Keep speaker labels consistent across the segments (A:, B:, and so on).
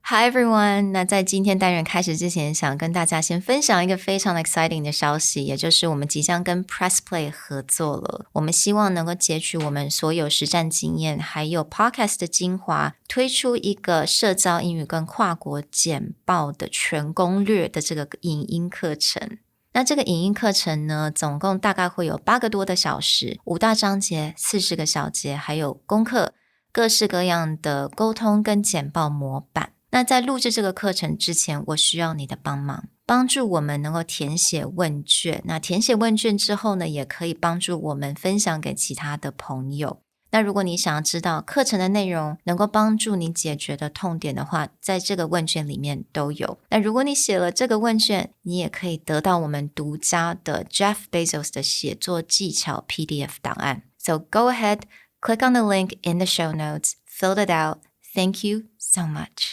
A: Hi everyone， 那在今天单元开始之前，想跟大家先分享一个非常 exciting 的消息，也就是我们即将跟 PressPlay 合作了。我们希望能够截取我们所有实战经验，还有 podcast 的精华，推出一个社交英语跟跨国简报的全攻略的这个影音课程。那这个影音课程呢，总共大概会有8个多的小时，5大章节，40个小节，还有功课，各式各样的沟通跟简报模板。那在录制这个课程之前，我需要你的帮忙，帮助我们能够填写问卷。那填写问卷之后呢，也可以帮助我们分享给其他的朋友。那如果你想要知道课程的内容能够帮助你解决的痛点的话，在这个问卷里面都有。那如果你写了这个问卷，你也可以得到我们独家的 Jeff Bezos 的写作技巧 PDF 档案。So go ahead, click on the link in the show notes, fill it out. Thank you so much.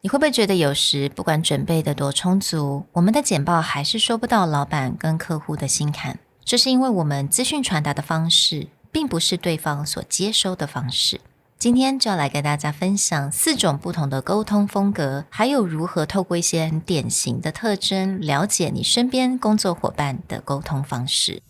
A: 你会不会觉得有时不管准备的多充足，我们的简报还是收不到老板跟客户的心坎？这是因为我们资讯传达的方式并不是对方所接收的方式。今天就要来跟大家分享4种不同的沟通风格，还有如何透过一些很典型的特征，了解你身边工作伙伴的沟通方式。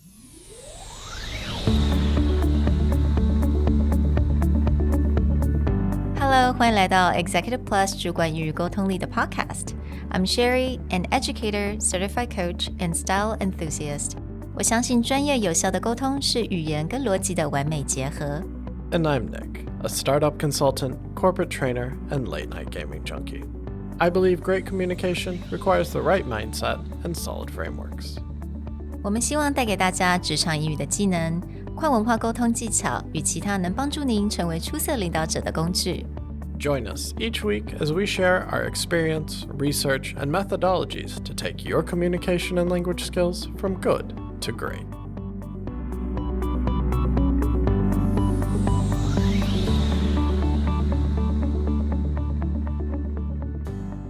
A: Hello， 欢迎来到 Executive Plus 主管与沟通力的 Podcast。I'm Sherry, an educator, certified coach, and style enthusiast. 我相信专业有效的沟通是语言跟逻辑的完美结合。
B: And I'm Nick, a startup consultant, corporate trainer, and late-night gaming junkie. I believe great communication requires the right mindset and solid frameworks.
A: 我们希望带给大家职场英语的技能、跨文化沟通技巧与其他能帮助您成为出色领导者的工具。
B: Join us each week as we share our experience, research, and methodologies to take your communication and language skills from good to great.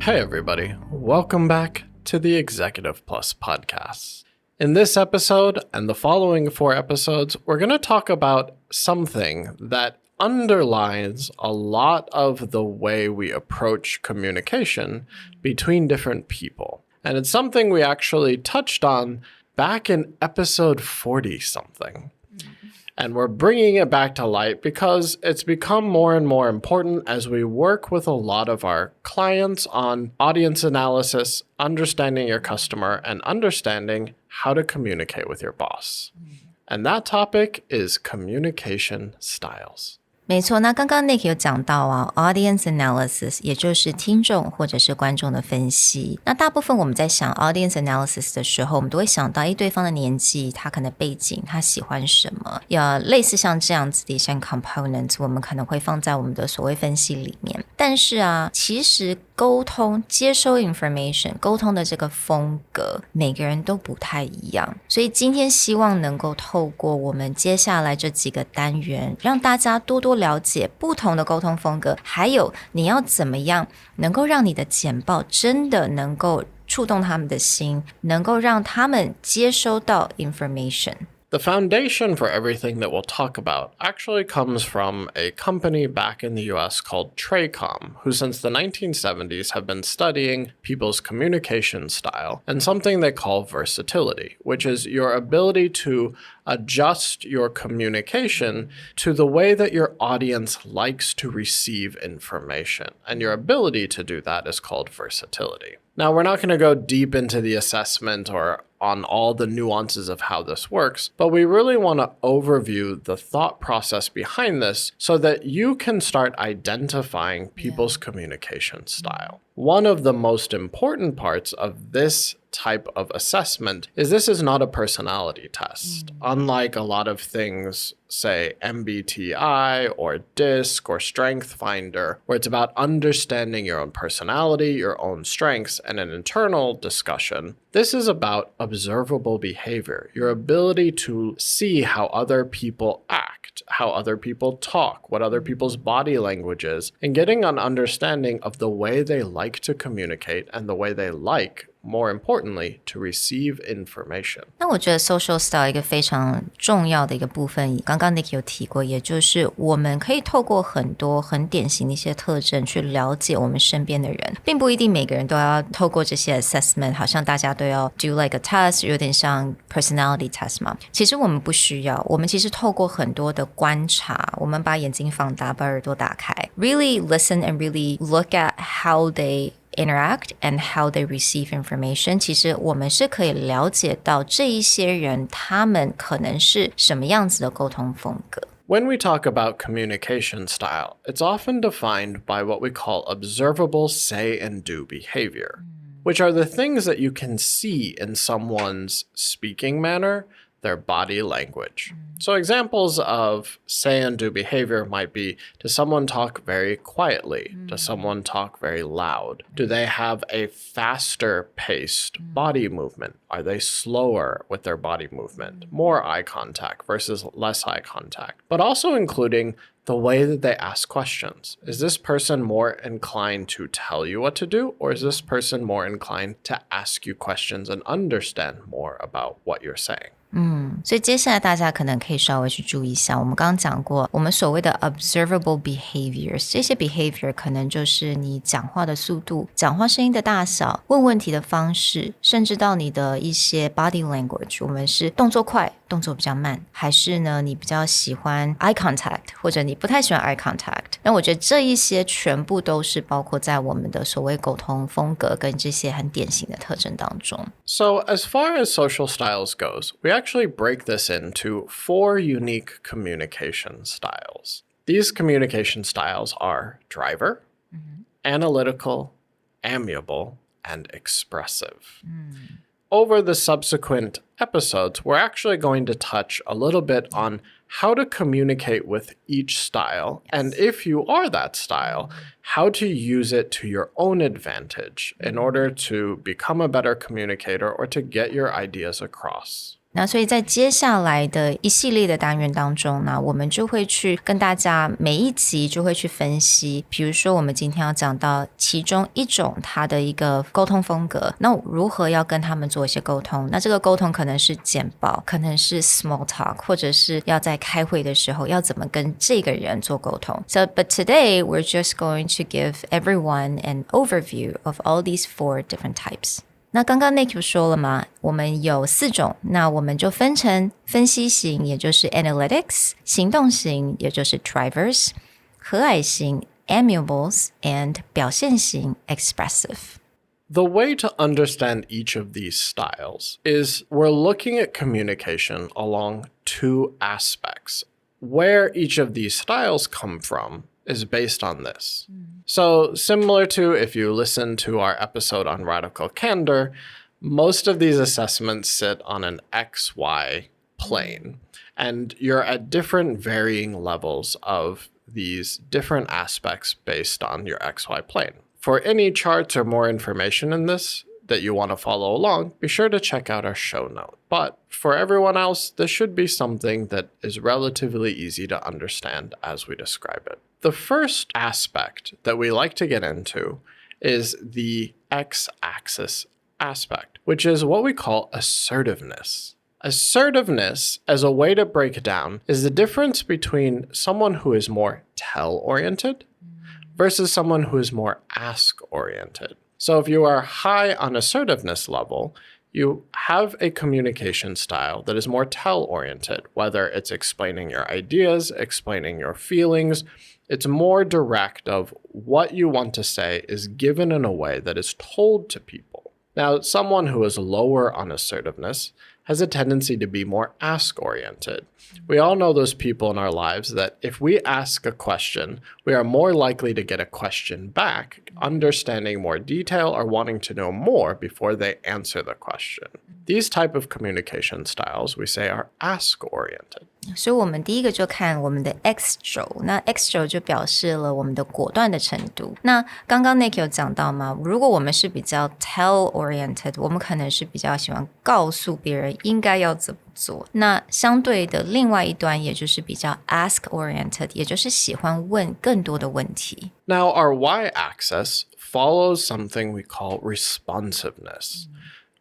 B: Hey everybody, welcome back to the Executive Plus podcast. In this episode and the following 4 episodes, we're going to talk about something that underlines a lot of the way we approach communication between different people. And it's something we actually touched on back in episode 40-something. And we're bringing it back to light because it's become more and more important as we work with a lot of our clients on audience analysis, understanding your customer, and understanding how to communicate with your boss. And that topic is communication styles.
A: 没错，那刚刚 Nick 有讲到啊 audience analysis 也就是听众或者是观众的分析。那大部分我们在想 audience analysis 的时候，我们都会想到对方的年纪，他可能背景，他喜欢什么，类似像这样子的一些 components 我们可能会放在我们的所谓分析里面。但是啊，其实沟通接收 information 沟通的这个风格每个人都不太一样，所以今天希望能够透过我们接下来这几个单元，让大家多多了解不同的沟通风格，还有你要怎么样能够让你的简报真的能够触动他们的心，能够让他们接收到 information。The
B: foundation for everything that we'll talk about actually comes from a company back in the US called Traycom, who since the 1970s have been studying people's communication style and something they call versatility, which is your ability to adjust your communication to the way that your audience likes to receive information. And your ability to do that is called versatility. Now, we're not going to go deep into the assessment or on all the nuances of how this works, but we really want to overview the thought process behind this so that you can start identifying people's communication style. One of the most important parts of this type of assessment is this is not a personality test. Unlike a lot of things, say MBTI or DISC or Strength Finder, where it's about understanding your own personality, your own strengths, and an internal discussion, this is about observable behavior, your ability to see how other people act, how other people talk, what other people's body language is, and getting an understanding of the way they like to communicate and the way they like more importantly, to receive information.
A: 那我觉得 social style 一个非常重要的一个部分，刚刚 Nick 有提过，也就是我们可以透过很多很典型的一些特征去了解我们身边的人，并不一定每个人都要透过这些 assessment， 好像大家都要 do like a test， 有点像 personality test 嘛。其实我们不需要，我们其实透过很多的观察，我们把眼睛放大，把耳朵打开 ，really listen and really look at how they interact and how they receive information， 其实我们是可以了解到这一些人他们可能是什么样子的沟通风格。
B: When we talk about communication style, it's often defined by what we call observable say and do behavior, which are the things that you can see in someone's speaking manner, their body language. So examples of say and do behavior might be, does someone talk very quietly? Does someone talk very loud? Do they have a faster paced body movement? Are they slower with their body movement? More eye contact versus less eye contact. But also including the way that they ask questions. Is this person more inclined to tell you what to do, or is this person more inclined to ask you questions and understand more about what you're saying?
A: 所以接下来大家可能可以稍微去注意一下，我们刚刚讲过，我们所谓的 observable behaviors， 这些 behavior 可能就是你讲话的速度、讲话声音的大小、问问题的方式，甚至到你的一些 body language， 我们是动作快、动作比较慢，还是呢你比较喜欢 eye contact， 或者你不太喜欢 eye contact。那我觉得这一些全部都是包括在我们的所谓沟通风格跟这些很典型的特征当中。
B: So as far as social styles goes, we actually break this into 4 unique communication styles. These communication styles are driver, analytical, amiable, and expressive. Over the subsequent episodes, we're actually going to touch a little bit on how to communicate with each style, and if you are that style, how to use it to your own advantage in order to become a better communicator or to get your ideas across.
A: 那所以在接下来的一系列的单元当中呢，我们就会去跟大家每一集就会去分析，比如说我们今天要讲到其中一种它的一个沟通风格，那如何要跟他们做一些沟通，那这个沟通可能是简报，可能是 small talk， 或者是要在开会的时候要怎么跟这个人做沟通。 So but today we're just going to give everyone an overview of all these 4 different types。那刚刚 Nick 说了嘛，我们有4种，那我们就分成分析型，也就是 Analytics， 行动型，也就是 Drivers， 和蔼型 Amiables， and 表现型 Expressive。
B: The way to understand each of these styles is we're looking at communication along 2 aspects. Where each of these styles come from is based on this. So similar to if you listen to our episode on radical candor, most of these assessments sit on an XY plane, and you're at different varying levels of these different aspects based on your XY plane. For any charts or more information in this that you want to follow along, be sure to check out our show note. But for everyone else, this should be something that is relatively easy to understand as we describe it. The first aspect that we like to get into is the x-axis aspect, which is what we call assertiveness. Assertiveness, as a way to break it down, is the difference between someone who is more tell-oriented versus someone who is more ask-oriented. So if you are high on assertiveness level, you have a communication style that is more tell-oriented, whether it's explaining your ideas, explaining your feelings. It's more direct of what you want to say is given in a way that is told to people. Now, someone who is lower on assertiveness has a tendency to be more ask-oriented. We all know those people in our lives that if we ask a question, we are more likely to get a question back, understanding more detail or wanting to know more before they answer the question. These type of communication styles we say are ask-oriented.
A: 所以我们第一个就看我们的 X 轴，那 X 轴就表示了我们的果断的程度。那刚刚 Nick 有讲到吗？如果我们是比较 tell oriented， 我们可能是比较喜欢告诉别人应该要怎么做。那相对的另外一端，也就是比较 ask oriented， 也就是喜欢问更多的问题。
B: Now, our y-axis follows something we call responsiveness.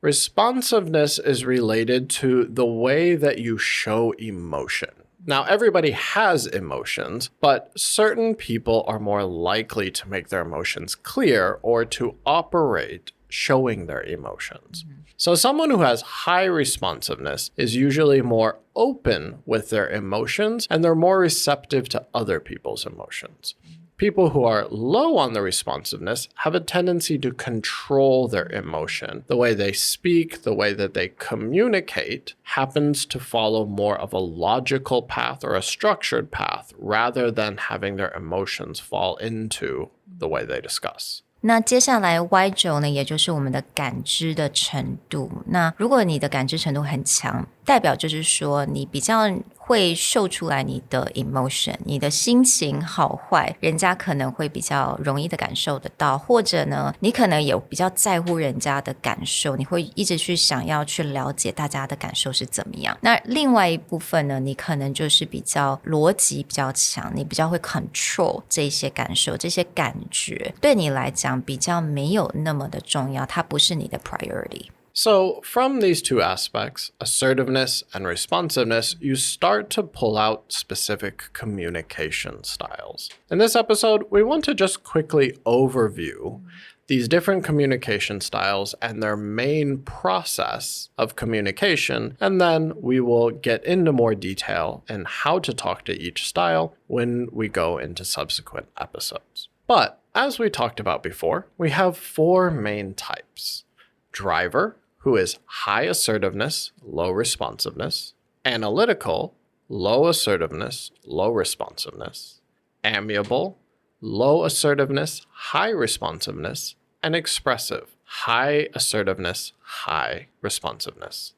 B: Responsiveness is related to the way that you show emotion. Now, everybody has emotions, but certain people are more likely to make their emotions clear or to operate showing their emotions. So someone who has high responsiveness is usually more open with their emotions and they're more receptive to other people's emotions. People who are low on the responsiveness have a tendency to control their emotion. The way they speak, the way that they communicate happens to follow more of a logical path or a structured path rather than having their emotions fall into the way they discuss.
A: 那接下来 Y 轴呢，也就是我们的感知的程度。那如果你的感知程度很强，代表就是说你比较会秀出来你的 emotion， 你的心情好坏，人家可能会比较容易的感受得到，或者呢，你可能有比较在乎人家的感受，你会一直去想要去了解大家的感受是怎么样。那另外一部分呢，你可能就是比较逻辑比较强，你比较会 control 这些感受，这些感觉对你来讲比较没有那么的重要，它不是你的 priority。So
B: from these two aspects, assertiveness and responsiveness, you start to pull out specific communication styles. In this episode, we want to just quickly overview these different communication styles and their main process of communication, and then we will get into more detail in how to talk to each style when we go into subsequent episodes. But as we talked about before, we have 4 main types. Driver, who is high assertiveness, low responsiveness. Analytical, low assertiveness, low responsiveness. Amiable, low assertiveness, high responsiveness. And expressive, high assertiveness, high responsiveness.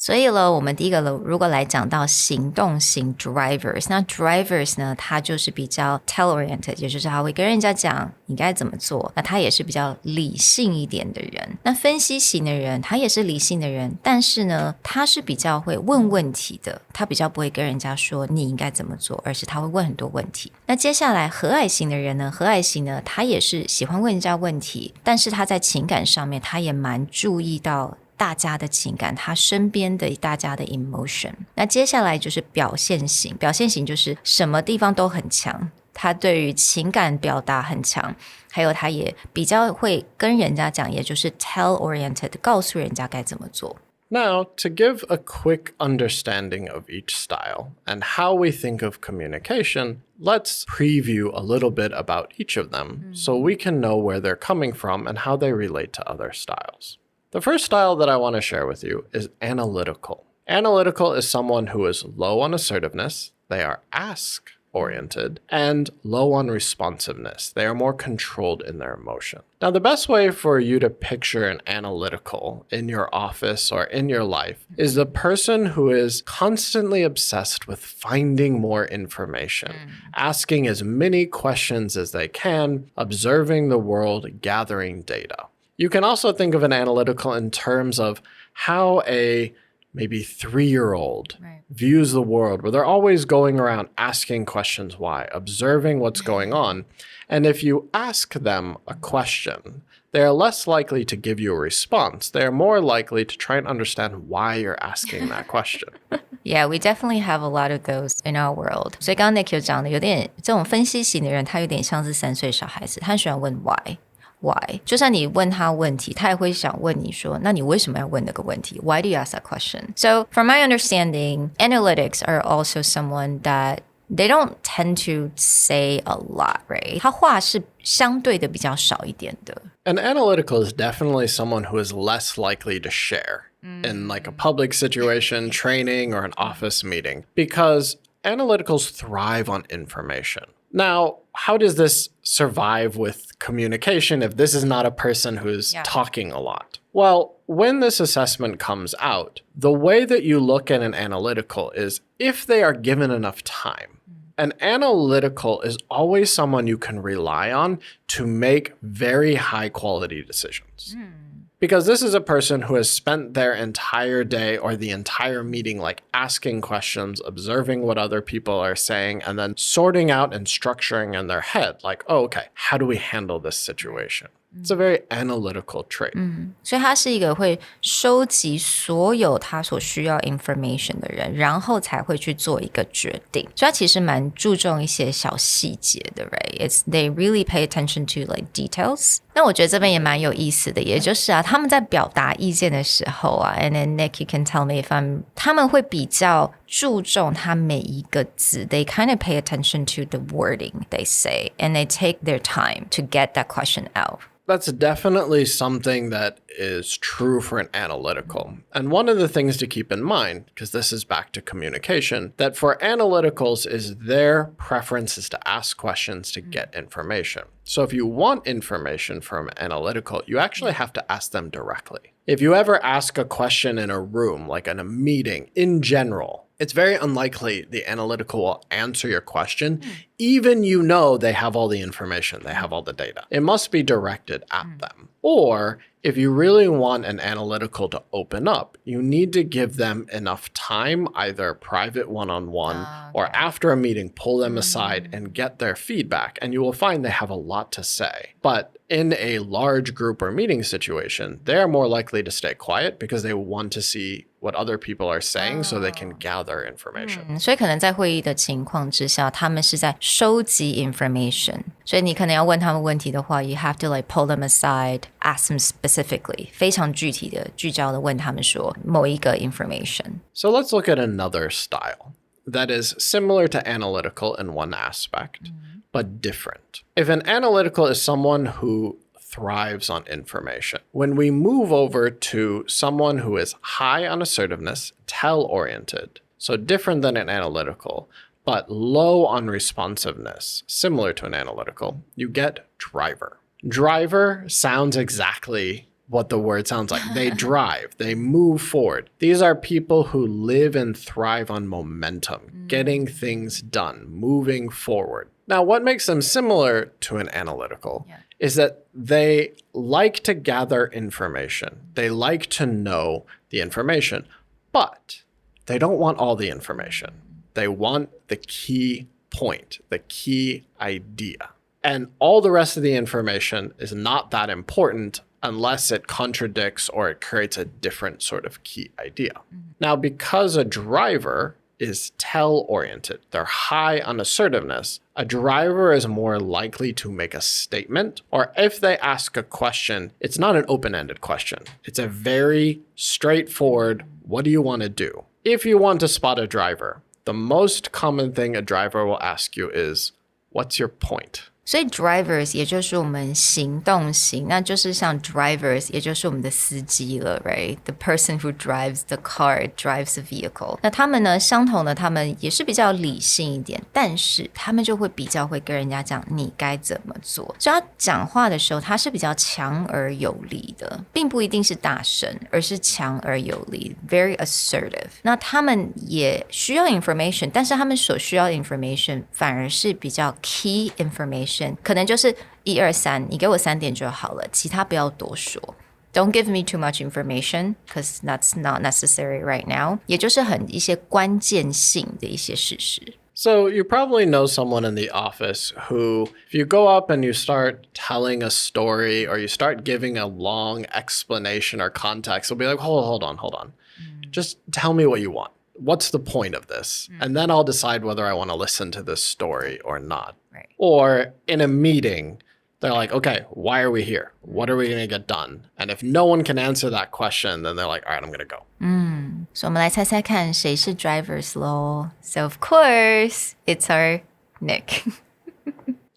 A: 所以呢，我们第一个如果来讲到行动型 drivers， 那 drivers 呢，它就是比较 tell oriented， 也就是他会跟人家讲你该怎么做，那他也是比较理性一点的人。那分析型的人，他也是理性的人，但是呢，他是比较会问问题的，他比较不会跟人家说你应该怎么做，而是他会问很多问题。那接下来和蔼型的人呢，和蔼型呢，他也是喜欢问人家问题，但是他在情感上面，他也蛮注意到大家的情感，他身边的大家的 emotion。 那接下来就是表现型，表现型就是什么地方都很强，他对于情感表达很强，还有他也比较会跟人家讲，也就是 tell oriented， 告诉人家该怎么做。
B: Now, to give a quick understanding of each style and how we think of communication, let's preview a little bit about each of them so we can know where they're coming from and how they relate to other styles. The first style that I want to share with you is analytical. Analytical is someone who is low on assertiveness, they are ask-oriented, and low on responsiveness. They are more controlled in their emotion. Now, the best way for you to picture an analytical in your office or in your life is the person who is constantly obsessed with finding more information, asking as many questions as they can, observing the world, gathering data. You can also think of an analytical in terms of how a maybe 3-year-old views the world, where they're always going around asking questions why, observing what's going on. And if you ask them a question, they are less likely to give you a response. They are more likely to try and understand why you're asking that question.
A: Yeah, we definitely have a lot of those in our world. 所以刚刚 Nick 有讲的，有点这种分析型的人，他有点像是3岁小孩子，他很喜欢问 why。就算你问他问题，他也会想问你说，那你为什么要问那个问题？ Why do you ask that question? So from my understanding, analytics are also someone that they don't tend to say a lot, right? 他话是相对的比较少一点的。
B: An analytical is definitely someone who is less likely to share in like a public situation, training, or an office meeting, because analyticals thrive on information. Now, how does this survive with communication if this is not a person who's talking a lot? Well, when this assessment comes out, the way that you look at an analytical is if they are given enough time. An analytical is always someone you can rely on to make very high quality decisions. Because this is a person who has spent their entire day or the entire meeting like asking questions, observing what other people are saying, and then sorting out and structuring in their head like, oh, okay, how do we handle this situation? It's a very analytical trait.
A: 所以他是一个会收集所有他所需要 information 的人，然后才会去做一个决定。所以他其实蛮注重一些小细节的 right? They really pay attention to like details. 那我觉得这边也蛮有意思的，也就是他们在表达意见的时候and then Nick, you can tell me if 他们会比较注重他每一个字 They kind of pay attention to the wording they say, and they take their time to get that question out.
B: That's definitely something that is true for an analytical. And one of the things to keep in mind, because this is back to communication, that for analyticals is their preference is to ask questions to get information. So if you want information from analytical, you actually have to ask them directly. If you ever ask a question in a room, like in a meeting, in general, it's very unlikely the analytical will answer your question, even you know they have all the information, they have all the data. It must be directed at them. Or if you really want an analytical to open up, you need to give them enough time, either private one-on-one or after a meeting, pull them aside and get their feedback. And you will find they have a lot to say. But in a large group or meeting situation, they're more likely to stay quiet because they want to see what other people are saying so they can gather information.
A: 所以可能在会议的情况之下，他们是在收集 information。所以你可能要问他们问题的话 you have to like pull them aside, ask them specifically, 非常具体的聚焦的问他们说某一个 information.
B: So let's look at another style that is similar to analytical in one aspect, but different. If an analytical is someone who thrives on information. When we move over to someone who is high on assertiveness, tell-oriented, so different than an analytical, but low on responsiveness, similar to an analytical, you get driver. Driver sounds exactly what the word sounds like. They drive, they move forward. These are people who live and thrive on momentum, getting things done, moving forward. Now, what makes them similar to an analytical is that they like to gather information. They like to know the information, but they don't want all the information. They want the key point, the key idea. And all the rest of the information is not that important unless it contradicts or it creates a different sort of key idea. Now, because a driver is tell-oriented, they're high on assertiveness, a driver is more likely to make a statement, or if they ask a question, it's not an open-ended question. It's a very straightforward, what do you want to do? If you want to spot a driver, the most common thing a driver will ask you is, what's your point?
A: 所以 drivers 也就是我们行动型，那就是像 drivers 也就是我们的司机了 right? The person who drives the car, drives the vehicle. 那他们呢，相同的他们也是比较理性一点，但是他们就会比较会跟人家讲你该怎么做。所以他讲话的时候，他是比较强而有力的，并不一定是大声，而是强而有力 very assertive. 那他们也需要 information， 但是他们所需要的 information 反而是比较 key information，可能就是1、2、3，你给我3点就好了，其他不要多说。Don't give me too much information, because that's not necessary right now. 也就是一些关键性的一些事实。
B: So you probably know someone in the office who, if you go up and you start telling a story or you start giving a long explanation or context, they'll be like, hold on. Just tell me what you want. What's the point of this? And then I'll decide whether I want to listen to this story or not.
A: Right.
B: Or in a meeting, they're like, okay, why are we here? What are we going to get done? And if no one can answer that question, then they're like, all right, I'm going to go.
A: So 我们来猜猜看谁是 drivers 咯。So of course, it's our Nick.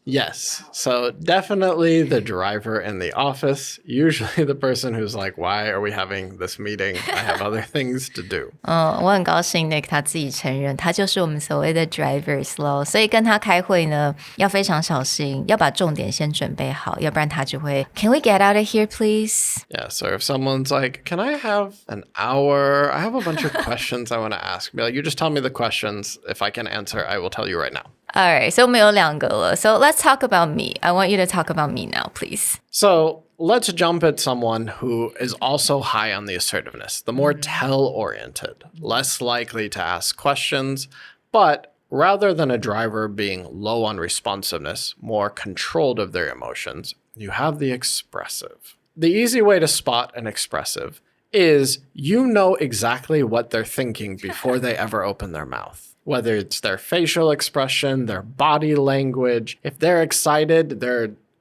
B: Yes. So definitely the driver in the office, usually the person who's like, why are we having this meeting? I have other things to do.
A: 我很高兴 Nick 他自己承认，他就是我们所谓的 drivers 咯。所以跟他开会呢，要非常小心，要把重点先准备好，要不然他就会 Can we get out of here, please?
B: Yeah, so if someone's like, can I have an hour? I have a bunch of questions I want to ask. Be like, you just tell me the questions. If I can answer, I will tell you right now.
A: Alright, so 我们有2个了。So let's talk about me. I want you to talk about me now, please.
B: So let's jump at someone who is also high on the assertiveness, the more tell-oriented, less likely to ask questions, but rather than a driver being low on responsiveness, more controlled of their emotions, you have the expressive. The easy way to spot an expressive is you know exactly what they're thinking before they ever open their mouth. Whether it's their facial expression, their body language, if they're excited,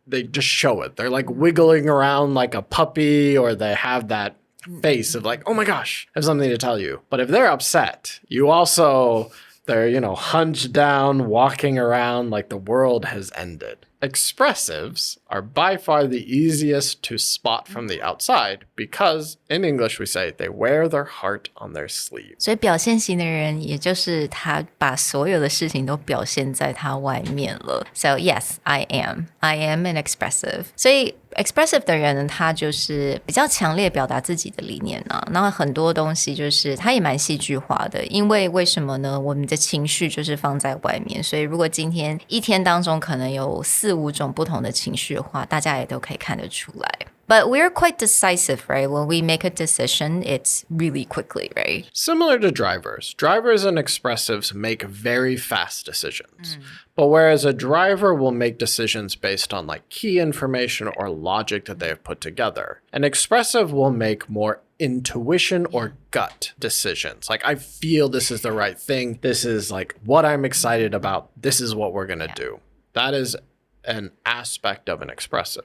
B: they just show it. They're like wiggling around like a puppy, or they have that face of like, oh my gosh, I have something to tell you. But if they're upset, they're, hunched down, walking around like the world has ended. Expressives are by far the easiest to spot from the outside because, in English, we say they wear their heart on their sleeve.
A: 所以表现型的人，也就是他把所有的事情都表现在他外面了。So yes, I am an expressive. 所以 expressive 的人呢，他就是比较强烈表达自己的理念啊。然后很多东西就是他也蛮戏剧化的，因为为什么呢？我们的情绪就是放在外面，所以如果今天一天当中可能有4-5种不同的情绪的话，大家也都可以看得出来。But we're quite decisive, right? When we make a decision, it's really quickly, right?
B: Similar to drivers and expressives make very fast decisions. But whereas a driver will make decisions based on like key information or logic that they have put together, an expressive will make more intuition or gut decisions. Like, I feel this is the right thing. This is like what I'm excited about. This is what we're going to do. That is an aspect of an expressive.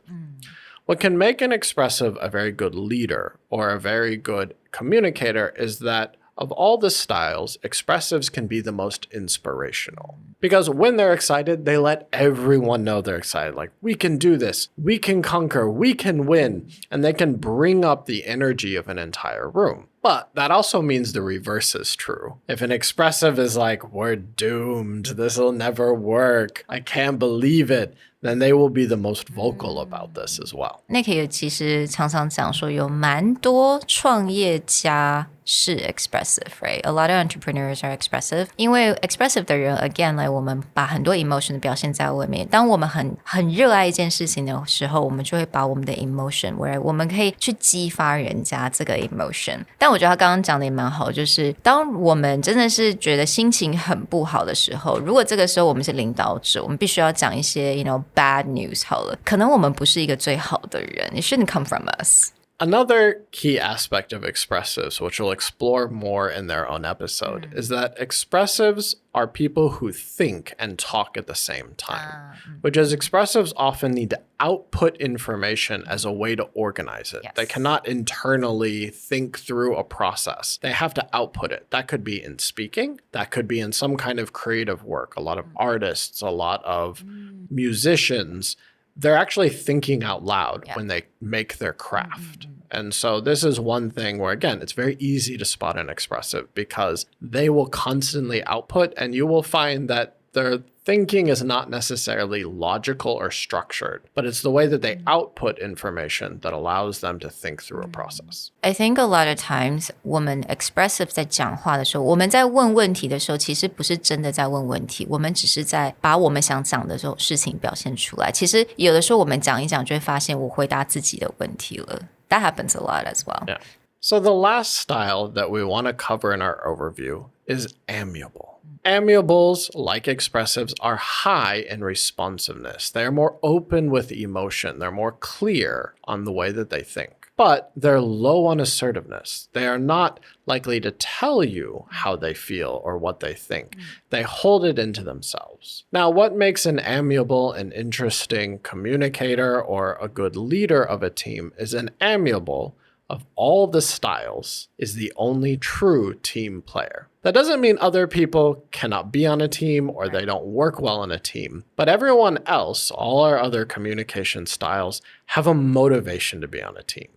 B: What can make an expressive a very good leader or a very good communicator is that of all the styles, expressives can be the most inspirational. Because when they're excited, they let everyone know they're excited. Like, we can do this, we can conquer, we can win. And they can bring up the energy of an entire room. But that also means the reverse is true. If an expressive is like, we're doomed, this will never work, I can't believe it, then they will be the most vocal about this as well.
A: Nick 也其实常常讲说，有蛮多创业家是 expressive, right? A lot of entrepreneurs are expressive. 因为 expressive 的人 again, like 我们把很多 emotion 表现在外面。当我们很热爱一件事情的时候，我们就会把我们的 emotion, where 我们可以去激发人家这个 emotion。但我觉得他刚刚讲的也蛮好，就是当我们真的是觉得心情很不好的时候，如果这个时候我们是领导者，我们必须要讲一些 bad news 好了，可能我们不是一个最好的人。It shouldn't come from us.
B: Another key aspect of expressives, which we'll explore more in their own episode, is that expressives are people who think and talk at the same time, which is expressives often need to output information as a way to organize it. Yes. They cannot internally think through a process. They have to output it. That could be in speaking. That could be in some kind of creative work. A lot of artists, a lot of musicians, they're actually thinking out loud when they make their craft. And so this is one thing where, again, it's very easy to spot an expressive because they will constantly output, and you will find that their thinking is not necessarily logical or structured, but it's the way that they output information that allows them to think through a process.
A: I think a lot of times 我们 expressive 在讲话的时候，我们在问问题的时候，其实不是真的在问问题，我们只是在把我们想讲的这种事情表现出来。其实有的时候我们讲一讲，就会发现我回答自己的问题了。That happens a lot as well.
B: Yeah. So the last style that we want to cover in our overview is amiable. Amiables, like expressives, are high in responsiveness. They're more open with emotion. They're more clear on the way that they think. But they're low on assertiveness. They are not likely to tell you how they feel or what they think. They hold it into themselves. Now, what makes an amiable and interesting communicator or a good leader of a team is an amiable of all the styles is the only true team player. That doesn't mean other people cannot be on a team or they don't work well in a team, but everyone else, all our other communication styles, have a motivation to be on a team.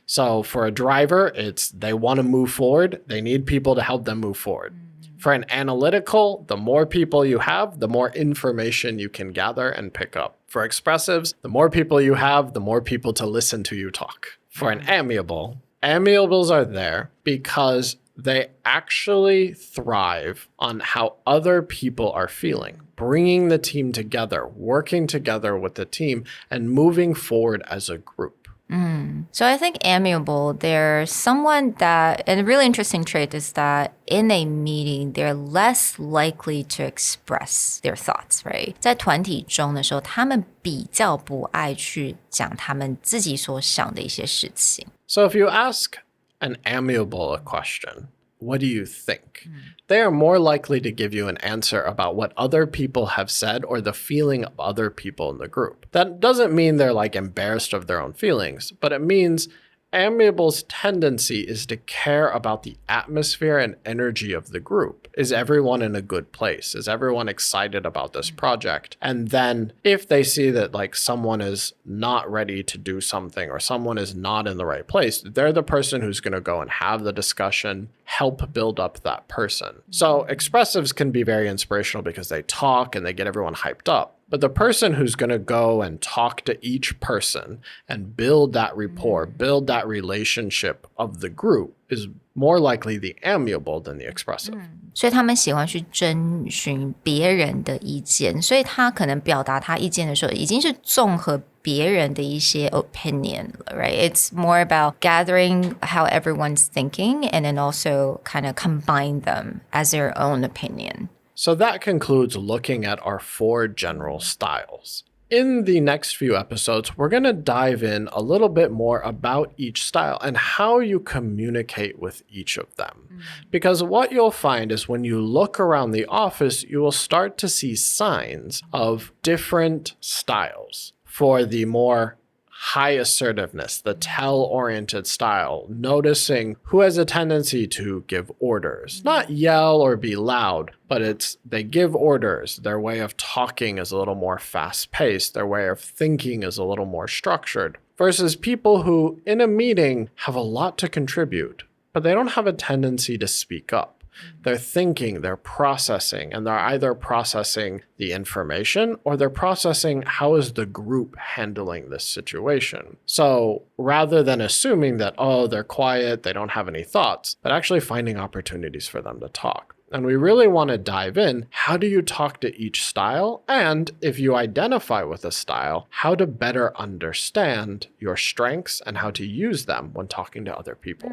B: So for a driver, it's they want to move forward. They need people to help them move forward. For an analytical, the more people you have, the more information you can gather and pick up. For expressives, the more people you have, the more people to listen to you talk. For an amiable, amiables are there because they actually thrive on how other people are feeling, bringing the team together, working together with the team, and moving forward as a group.
A: So I think amiable, they're someone that, and a really interesting trait is that in a meeting, they're less likely to express their thoughts, right? 在团体中的时候，他们比较不爱去讲他们自己所想的一些事情。
B: So if you ask an amiable a question, what do you think? They are more likely to give you an answer about what other people have said or the feeling of other people in the group. That doesn't mean they're like embarrassed of their own feelings, but it means amiable's tendency is to care about the atmosphere and energy of the group. Is everyone in a good place? Is everyone excited about this project? And then if they see that like someone is not ready to do something or someone is not in the right place, they're the person who's going to go and have the discussion, help build up that person. So expressives can be very inspirational because they talk and they get everyone hyped up. But the person who's going to go and talk to each person and build that rapport, build that relationship of the group is more likely the amiable than the expressive.
A: 所以他们喜欢去征询别人的意见，所以他可能表达他意见的时候，已经是综合别人的一些 opinion, right? It's more about gathering how everyone's thinking and then also kind of combine them as their own opinion.
B: So that concludes looking at our 4 general styles. In the next few episodes, we're going to dive in a little bit more about each style and how you communicate with each of them. Because what you'll find is when you look around the office, you will start to see signs of different styles. For the more high assertiveness, the tell-oriented style, noticing who has a tendency to give orders, not yell or be loud, but they give orders. Their way of talking is a little more fast-paced. Their way of thinking is a little more structured. Versus people who, in a meeting, have a lot to contribute, but they don't have a tendency to speak up. They're thinking, they're processing, and they're either processing the information or they're processing how is the group handling this situation. So rather than assuming that, oh, they're quiet, they don't have any thoughts, but actually finding opportunities for them to talk. And we really want to dive in, how do you talk to each style? And if you identify with a style, how to better understand your strengths and how to use them when talking to other people.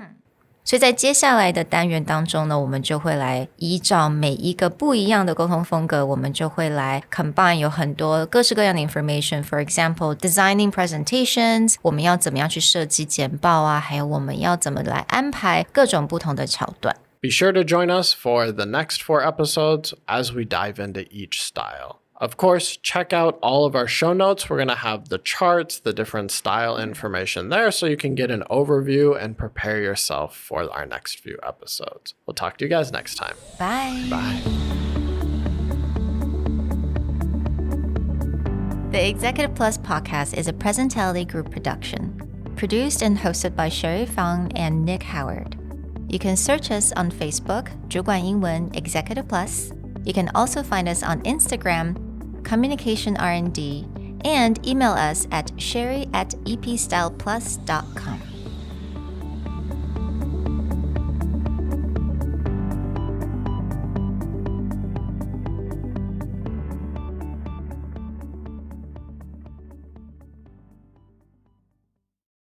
A: 所以在接下来的单元当中呢，我们就会来依照每一个不一样的沟通风格，我们就会来 combine 有很多各式各样的 information. For example, designing presentations, 我们要怎么样去设计简报啊，还有我们要怎么来安排各种不同的桥段。
B: Be sure to join us for the next 4 episodes as we dive into each style. Of course, check out all of our show notes. We're going to have the charts, the different style information there so you can get an overview and prepare yourself for our next few episodes. We'll talk to you guys next time.
A: Bye.
B: Bye.
A: The Executive Plus podcast is a Presentality Group production, produced and hosted by Sherry Fang and Nick Howard. You can search us on Facebook, 主管英文 Executive Plus. You can also find us on Instagram, Communication R&D, and email us at sherry@epstyleplus.com.